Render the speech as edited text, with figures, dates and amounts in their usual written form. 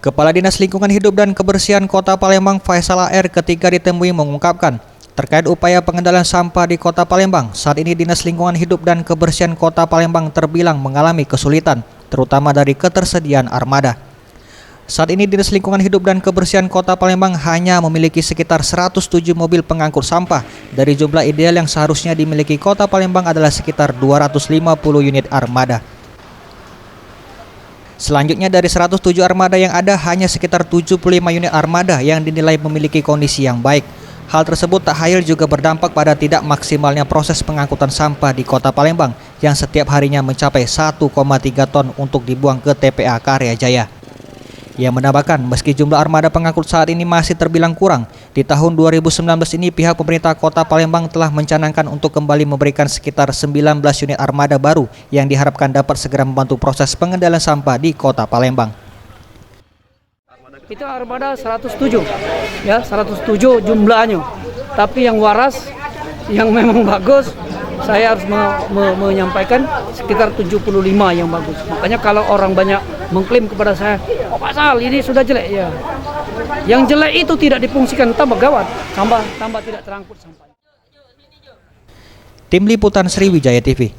Kepala Dinas Lingkungan Hidup dan Kebersihan Kota Palembang Faisal AR ketika ditemui mengungkapkan terkait upaya pengendalian sampah di Kota Palembang. Saat ini Dinas Lingkungan Hidup dan Kebersihan Kota Palembang terbilang mengalami kesulitan, terutama dari ketersediaan armada. Saat ini Dinas Lingkungan Hidup dan Kebersihan Kota Palembang hanya memiliki sekitar 107 mobil pengangkut sampah dari jumlah ideal yang seharusnya dimiliki Kota Palembang adalah sekitar 250 unit armada. Selanjutnya dari 107 armada yang ada hanya sekitar 75 unit armada yang dinilai memiliki kondisi yang baik. Hal tersebut tak hayal juga berdampak pada tidak maksimalnya proses pengangkutan sampah di Kota Palembang yang setiap harinya mencapai 1,3 ton untuk dibuang ke TPA Karya Jaya. Ia menambahkan meski jumlah armada pengangkut saat ini masih terbilang kurang, di tahun 2019 ini pihak pemerintah Kota Palembang telah mencanangkan untuk kembali memberikan sekitar 19 unit armada baru yang diharapkan dapat segera membantu proses pengendalian sampah di Kota Palembang. Itu armada 107, ya 107 jumlahnya. Tapi yang waras, yang memang bagus, saya harus menyampaikan sekitar 75 yang bagus. Makanya kalau orang banyak mengklaim kepada saya, "Oh Pak Sal, ini sudah jelek." Ya, yang jelek itu tidak difungsikan, tambah gawat, tambah tidak terangkut sampah. Tim Liputan Sriwijaya TV.